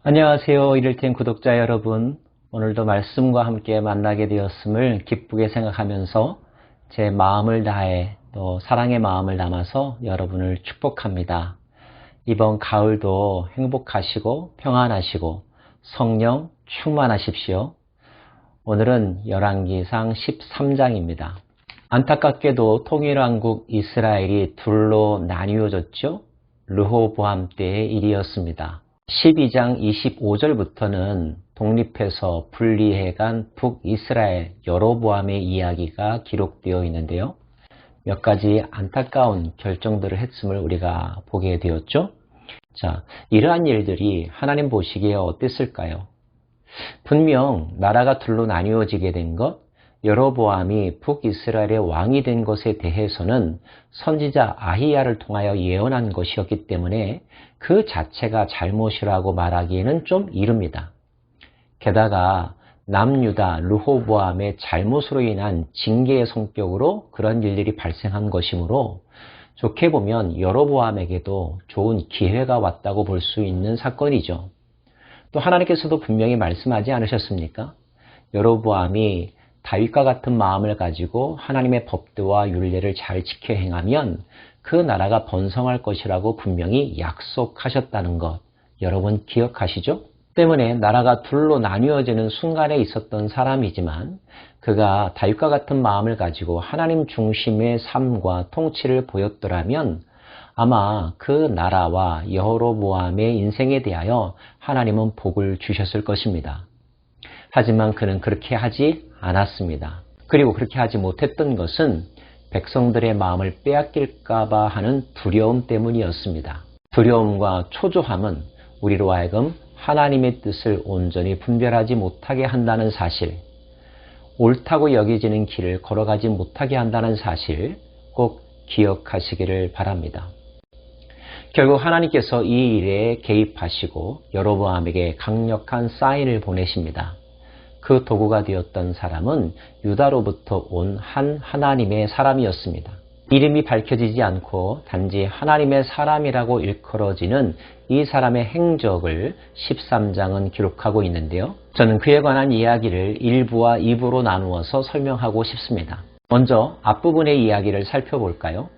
안녕하세요. 이를텐 구독자 여러분. 오늘도 말씀과 함께 만나게 되었음을 기쁘게 생각하면서 제 마음을 다해 또 사랑의 마음을 담아서 여러분을 축복합니다. 이번 가을도 행복하시고 평안하시고 성령 충만하십시오. 오늘은 열왕기상 13장입니다. 안타깝게도 통일왕국 이스라엘이 둘로 나뉘어졌죠. 르호보암 때의 일이었습니다. 12장 25절부터는 독립해서 분리해간 북이스라엘 여로보암의 이야기가 기록되어 있는데요. 몇 가지 안타까운 결정들을 했음을 우리가 보게 되었죠. 자, 이러한 일들이 하나님 보시기에 어땠을까요? 분명 나라가 둘로 나뉘어지게 된 것, 여로보암이 북이스라엘의 왕이 된 것에 대해서는 선지자 아히야를 통하여 예언한 것이었기 때문에 그 자체가 잘못이라고 말하기에는 좀 이릅니다. 게다가 남유다 르호보암의 잘못으로 인한 징계의 성격으로 그런 일들이 발생한 것이므로 좋게 보면 여로보암에게도 좋은 기회가 왔다고 볼 수 있는 사건이죠. 또 하나님께서도 분명히 말씀하지 않으셨습니까? 여로보암이 다윗과 같은 마음을 가지고 하나님의 법도와 율례를 잘 지켜 행하면 그 나라가 번성할 것이라고 분명히 약속하셨다는 것 여러분 기억하시죠? 때문에 나라가 둘로 나뉘어지는 순간에 있었던 사람이지만 그가 다윗과 같은 마음을 가지고 하나님 중심의 삶과 통치를 보였더라면 아마 그 나라와 여로보암의 인생에 대하여 하나님은 복을 주셨을 것입니다. 하지만 그는 그렇게 하지 않았습니다. 그리고 그렇게 하지 못했던 것은 백성들의 마음을 빼앗길까봐 하는 두려움 때문이었습니다. 두려움과 초조함은 우리로 하여금 하나님의 뜻을 온전히 분별하지 못하게 한다는 사실, 옳다고 여겨지는 길을 걸어가지 못하게 한다는 사실 꼭 기억하시기를 바랍니다. 결국 하나님께서 이 일에 개입하시고 여로보암에게 강력한 사인을 보내십니다. 그 도구가 되었던 사람은 유다로부터 온 한 하나님의 사람이었습니다. 이름이 밝혀지지 않고 단지 하나님의 사람이라고 일컬어지는 이 사람의 행적을 13장은 기록하고 있는데요. 저는 그에 관한 이야기를 1부와 2부로 나누어서 설명하고 싶습니다. 먼저 앞부분의 이야기를 살펴볼까요?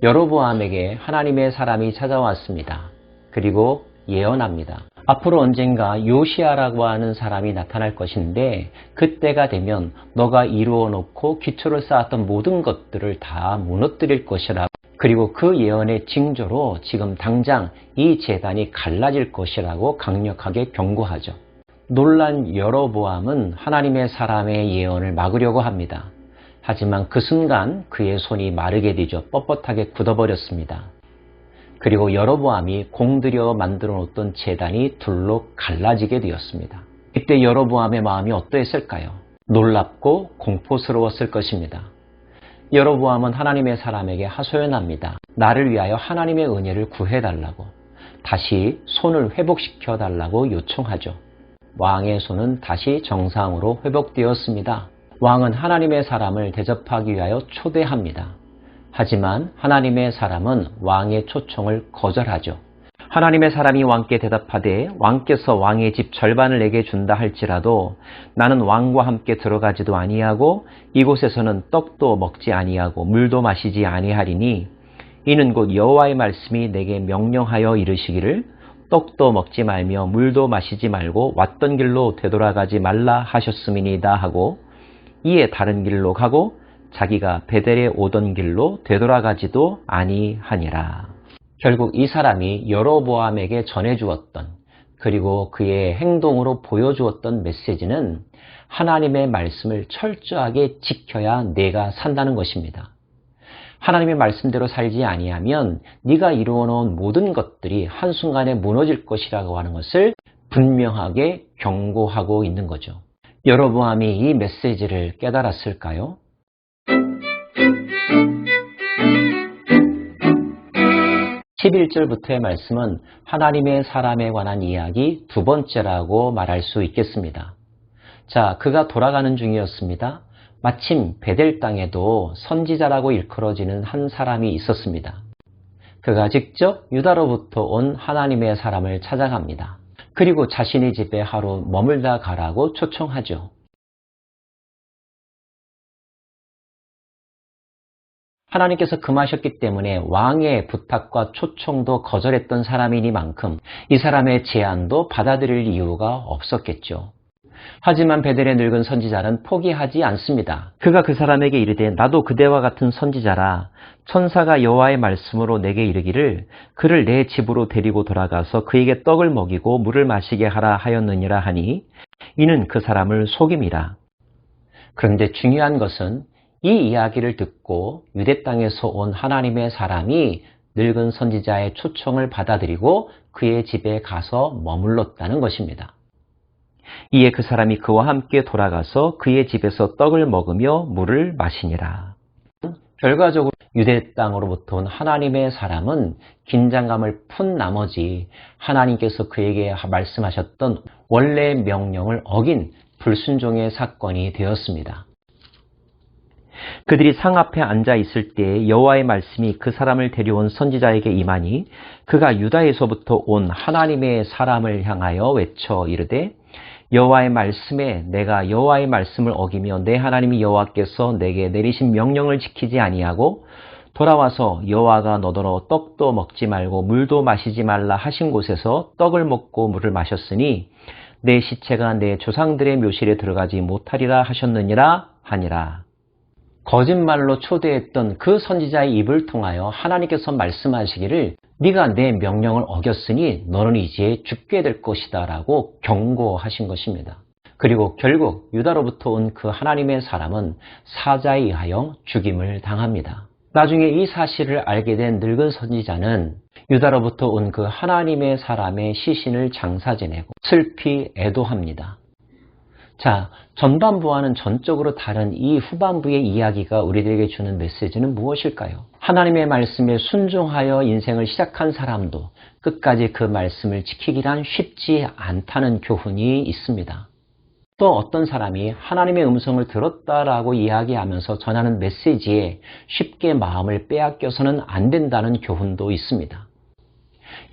여로보암에게 하나님의 사람이 찾아왔습니다. 그리고 예언합니다. 앞으로 언젠가 요시아라고 하는 사람이 나타날 것인데 그때가 되면 너가 이루어 놓고 기초를 쌓았던 모든 것들을 다 무너뜨릴 것이라. 그리고 그 예언의 징조로 지금 당장 이 제단이 갈라질 것이라고 강력하게 경고하죠. 놀란 여로보암은 하나님의 사람의 예언을 막으려고 합니다. 하지만 그 순간 그의 손이 마르게 되죠. 뻣뻣하게 굳어버렸습니다. 그리고 여로보암이 공들여 만들어 놓던 제단이 둘로 갈라지게 되었습니다. 이때 여로보암의 마음이 어떠했을까요? 놀랍고 공포스러웠을 것입니다. 여로보암은 하나님의 사람에게 하소연합니다. 나를 위하여 하나님의 은혜를 구해달라고, 다시 손을 회복시켜달라고 요청하죠. 왕의 손은 다시 정상으로 회복되었습니다. 왕은 하나님의 사람을 대접하기 위하여 초대합니다. 하지만 하나님의 사람은 왕의 초청을 거절하죠. 하나님의 사람이 왕께 대답하되 왕께서 왕의 집 절반을 내게 준다 할지라도 나는 왕과 함께 들어가지도 아니하고 이곳에서는 떡도 먹지 아니하고 물도 마시지 아니하리니 이는 곧 여호와의 말씀이 내게 명령하여 이르시기를 떡도 먹지 말며 물도 마시지 말고 왔던 길로 되돌아가지 말라 하셨음이니이다 하고 이에 다른 길로 가고 자기가 베델에 오던 길로 되돌아가지도 아니하니라. 결국 이 사람이 여로보암에게 전해주었던 그리고 그의 행동으로 보여주었던 메시지는 하나님의 말씀을 철저하게 지켜야 내가 산다는 것입니다. 하나님의 말씀대로 살지 아니하면 네가 이루어놓은 모든 것들이 한순간에 무너질 것이라고 하는 것을 분명하게 경고하고 있는 거죠. 여로보암이 이 메시지를 깨달았을까요? 11절부터의 말씀은 하나님의 사람에 관한 이야기 두 번째라고 말할 수 있겠습니다. 자, 그가 돌아가는 중이었습니다. 마침 베델 땅에도 선지자라고 일컬어지는 한 사람이 있었습니다. 그가 직접 유다로부터 온 하나님의 사람을 찾아갑니다. 그리고 자신의 집에 하루 머물다 가라고 초청하죠. 하나님께서 금하셨기 때문에 왕의 부탁과 초청도 거절했던 사람이니만큼 이 사람의 제안도 받아들일 이유가 없었겠죠. 하지만 베델의 늙은 선지자는 포기하지 않습니다. 그가 그 사람에게 이르되 나도 그대와 같은 선지자라. 천사가 여호와의 말씀으로 내게 이르기를 그를 내 집으로 데리고 돌아가서 그에게 떡을 먹이고 물을 마시게 하라 하였느니라 하니 이는 그 사람을 속임이라. 그런데 중요한 것은 이 이야기를 듣고 유대 땅에서 온 하나님의 사람이 늙은 선지자의 초청을 받아들이고 그의 집에 가서 머물렀다는 것입니다. 이에 그 사람이 그와 함께 돌아가서 그의 집에서 떡을 먹으며 물을 마시니라. 결과적으로 유대 땅으로부터 온 하나님의 사람은 긴장감을 푼 나머지 하나님께서 그에게 말씀하셨던 원래 명령을 어긴 불순종의 사건이 되었습니다. 그들이 상 앞에 앉아 있을 때 여호와의 말씀이 그 사람을 데려온 선지자에게 임하니 그가 유다에서부터 온 하나님의 사람을 향하여 외쳐 이르되 여호와의 말씀에 내가 여호와의 말씀을 어기며 내 하나님이 여호와께서 내게 내리신 명령을 지키지 아니하고 돌아와서 여호와가 너더러 떡도 먹지 말고 물도 마시지 말라 하신 곳에서 떡을 먹고 물을 마셨으니 내 시체가 내 조상들의 묘실에 들어가지 못하리라 하셨느니라 하니라. 거짓말로 초대했던 그 선지자의 입을 통하여 하나님께서 말씀하시기를 네가 내 명령을 어겼으니 너는 이제 죽게 될 것이다 라고 경고하신 것입니다. 그리고 결국 유다로부터 온 그 하나님의 사람은 사자에 의하여 죽임을 당합니다. 나중에 이 사실을 알게 된 늙은 선지자는 유다로부터 온 그 하나님의 사람의 시신을 장사 지내고 슬피 애도합니다. 자, 전반부와는 전적으로 다른 이 후반부의 이야기가 우리들에게 주는 메시지는 무엇일까요? 하나님의 말씀에 순종하여 인생을 시작한 사람도 끝까지 그 말씀을 지키기란 쉽지 않다는 교훈이 있습니다. 또 어떤 사람이 하나님의 음성을 들었다라고 이야기하면서 전하는 메시지에 쉽게 마음을 빼앗겨서는 안 된다는 교훈도 있습니다.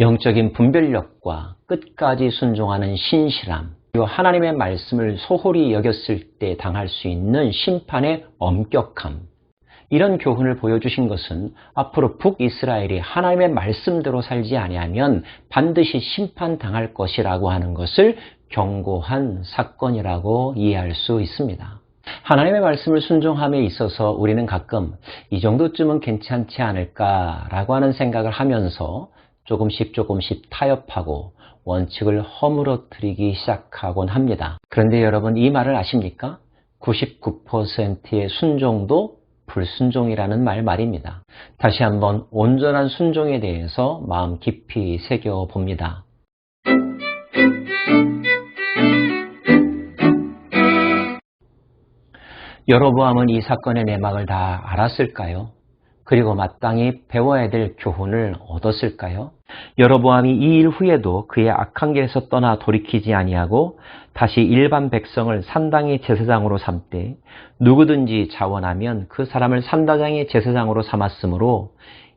영적인 분별력과 끝까지 순종하는 신실함, 그리고 하나님의 말씀을 소홀히 여겼을 때 당할 수 있는 심판의 엄격함, 이런 교훈을 보여주신 것은 앞으로 북이스라엘이 하나님의 말씀대로 살지 아니하면 반드시 심판당할 것이라고 하는 것을 경고한 사건이라고 이해할 수 있습니다. 하나님의 말씀을 순종함에 있어서 우리는 가끔 이 정도쯤은 괜찮지 않을까라고 하는 생각을 하면서 조금씩 타협하고 원칙을 허물어뜨리기 시작하곤 합니다. 그런데 여러분 이 말을 아십니까? 99%의 순종도 불순종이라는 말입니다. 다시 한번 온전한 순종에 대해서 마음 깊이 새겨봅니다. 여로보암은 이 사건의 내막을 다 알았을까요? 그리고 마땅히 배워야 될 교훈을 얻었을까요? 여로보암이 이 일 후에도 그의 악한 길에서 떠나 돌이키지 아니하고 다시 일반 백성을 산당의 제사장으로 삼되 누구든지 자원하면 그 사람을 산다장의 제사장으로 삼았으므로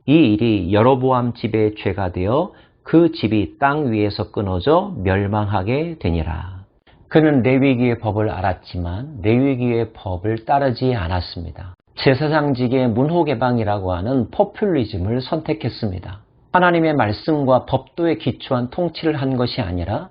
이 일이 여로보암 집의 죄가 되어 그 집이 땅 위에서 끊어져 멸망하게 되니라. 그는 레위기의 법을 알았지만 레위기의 법을 따르지 않았습니다. 제사장직의 문호개방이라고 하는 포퓰리즘을 선택했습니다. 하나님의 말씀과 법도에 기초한 통치를 한 것이 아니라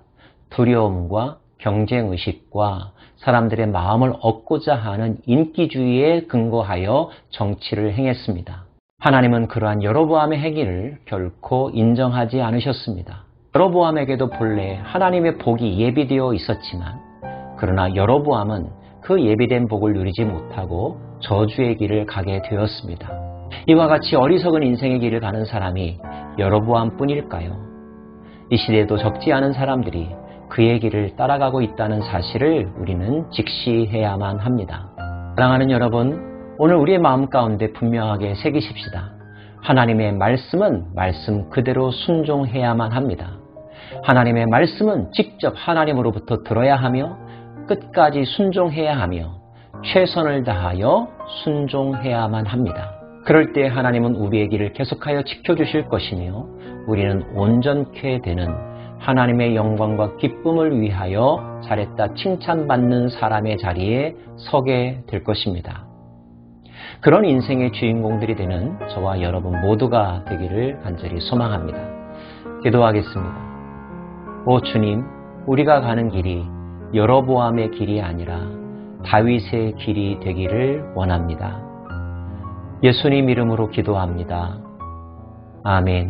두려움과 경쟁의식과 사람들의 마음을 얻고자 하는 인기주의에 근거하여 정치를 행했습니다. 하나님은 그러한 여로보암의 행위를 결코 인정하지 않으셨습니다. 여로보암에게도 본래 하나님의 복이 예비되어 있었지만 그러나 여로보암은 그 예비된 복을 누리지 못하고 저주의 길을 가게 되었습니다. 이와 같이 어리석은 인생의 길을 가는 사람이 여로보암 뿐일까요? 이 시대에도 적지 않은 사람들이 그의 길을 따라가고 있다는 사실을 우리는 직시해야만 합니다. 사랑하는 여러분, 오늘 우리의 마음 가운데 분명하게 새기십시다. 하나님의 말씀은 말씀 그대로 순종해야만 합니다. 하나님의 말씀은 직접 하나님으로부터 들어야 하며 끝까지 순종해야 하며 최선을 다하여 순종해야만 합니다. 그럴 때 하나님은 우리의 길을 계속하여 지켜주실 것이며 우리는 온전케 되는 하나님의 영광과 기쁨을 위하여 잘했다 칭찬받는 사람의 자리에 서게 될 것입니다. 그런 인생의 주인공들이 되는 저와 여러분 모두가 되기를 간절히 소망합니다. 기도하겠습니다. 오 주님, 우리가 가는 길이 여로보암의 길이 아니라 다윗의 길이 되기를 원합니다. 예수님 이름으로 기도합니다. 아멘.